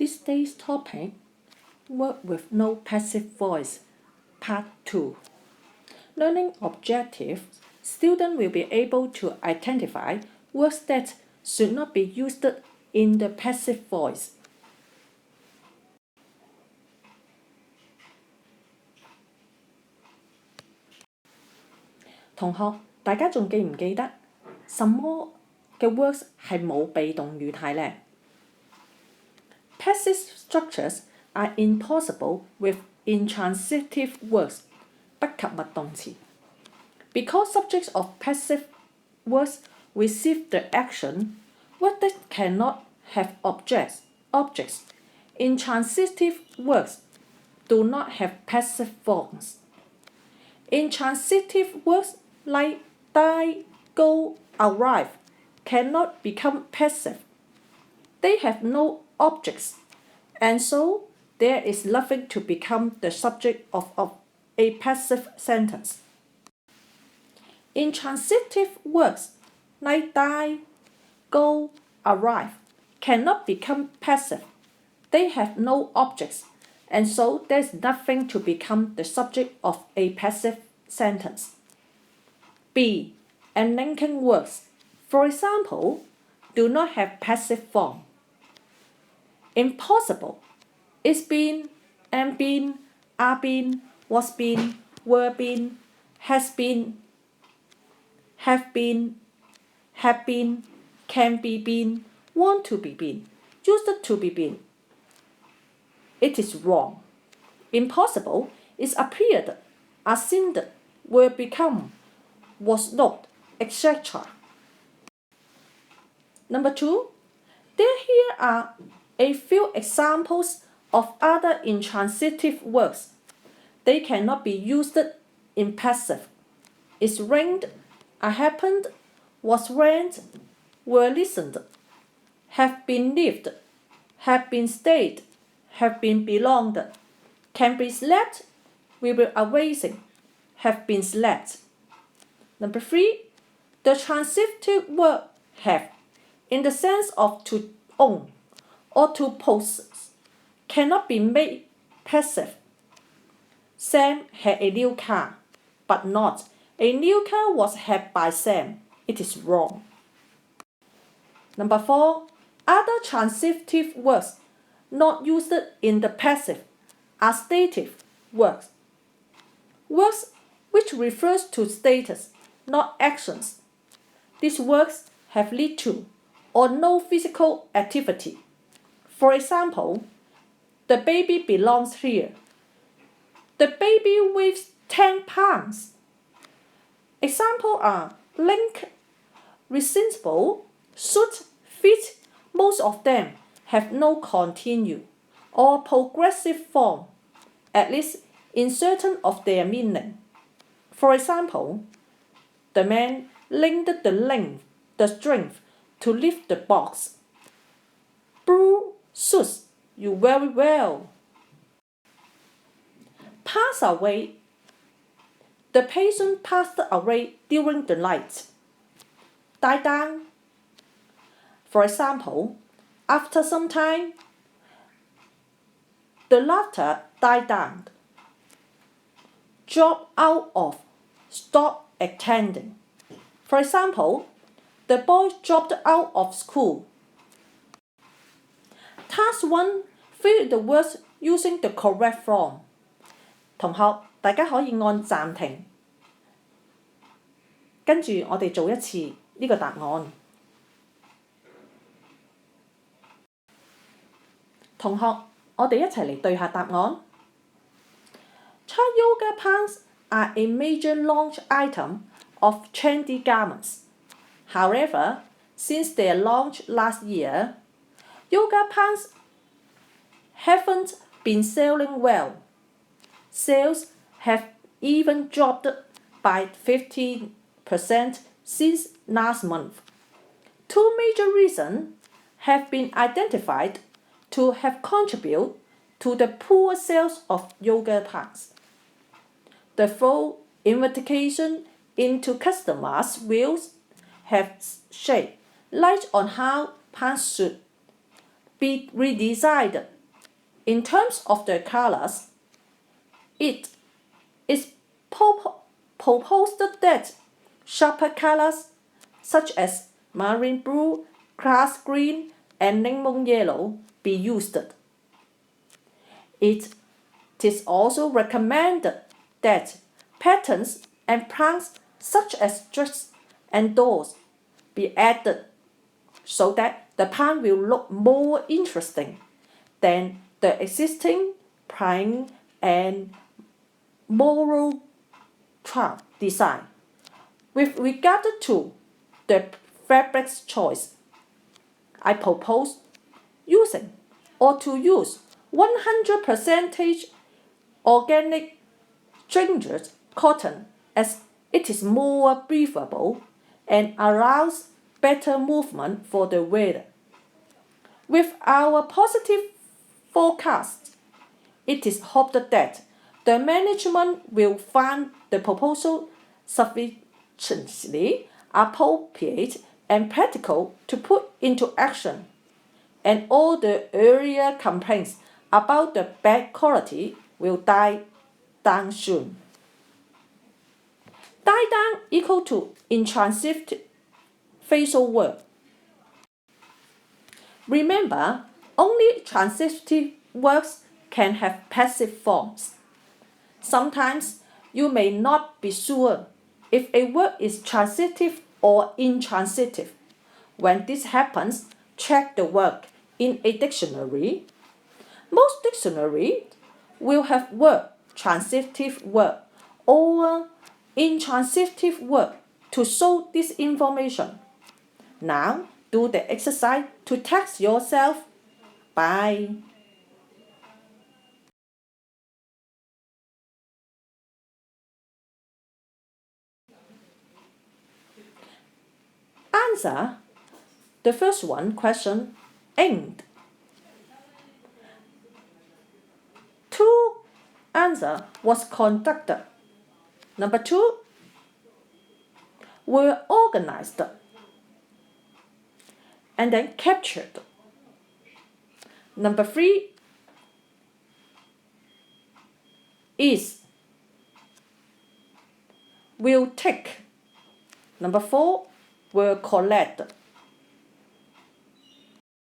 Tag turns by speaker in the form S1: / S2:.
S1: this day's topic, Word with no passive voice, Part 2. Learning objectives, students will be able to identify words that should not be used in the passive voice. 同學，大家仲記唔記得什麼嘅 words 係冇被動語態呢？ Passive structures are impossible with intransitive words 不及物動詞 because subjects of passive words receive the action, words that cannot have objects. Intransitive words do not have passive forms. Intransitive words like die, go, arrive cannot become passive. They have no objects, and so there is nothing to become the subject of a passive sentence. Intransitive words like die, go, arrive cannot become passive. They have no objects, and so there is nothing to become the subject of a passive sentence. B. And linking words, for example, do not have passive form. Impossible is been, and been, are been, was been, were been, has been, have been, can be been, want to be been, used to be been. It is wrong. Impossible is appeared, are seemed, were become, was not, etc. Number 2. Here are a few examples of other intransitive words. They cannot be used in passive. It's rained, happened, was rent, were listened, have been lived, have been stayed, have been belonged, can be slept, we were awaiting, have been slept. Number 3. The transitive word have, in the sense of to own or to possess, cannot be made passive. Sam had a new car, but not a new car was had by Sam. It is wrong. Number 4. Other transitive words not used in the passive are stative words. Words which refers to status, not actions. These words have little to or no physical activity. For example, the baby belongs here. The baby weighs 10 pounds. Examples are link, reasonable, should, fit. Most of them have no continued or progressive form, at least in certain of their meaning. For example, the man linked the strength to lift the box. Blue suits you very well. Pass away. The patient passed away during the night. Die down. For example, after some time, the laughter died down. Drop out of, stop attending. For example, the boy dropped out of school. Task 1. Fill the words using the correct form. 同學，大家可以按暫停，跟住我哋做一次呢個答案。同學，我哋一齊嚟對下答案。Child yoga pants are a major launch item of trendy garments. However, since their launch last year, yoga pants haven't been selling well. Sales have even dropped by 15% since last month. Two major reasons have been identified to have contributed to the poor sales of yoga pants. The full investigation into customers' views have shed light on how pants should be redesigned In terms of the colors, it is proposed that sharper colors such as marine blue, grass green, and lemon yellow be used. It is also recommended that patterns and plants such as dress and doors be added so that the plant will look more interesting than the existing plain and moral design. With regard to the fabric's choice, I propose using or to use 100% organic gingered cotton as it is more breathable and allows better movement for the weather. With our positive forecast, it is hoped that the management will find the proposal sufficiently appropriate and practical to put into action, and all the earlier complaints about the bad quality will die down soon. Die down equal to intransitive phrasal verb. Remember, only transitive verbs can have passive forms. Sometimes you may not be sure if a verb is transitive or intransitive. When this happens, check the verb in a dictionary. Most dictionaries will have verb, transitive verb, or intransitive verb to show this information. Now, do the exercise to test yourself. Bye. Answer the first one question aimed. 2 answer was conducted. Number 2 were organized and then captured. Number 3 is will take. Number 4 were collected.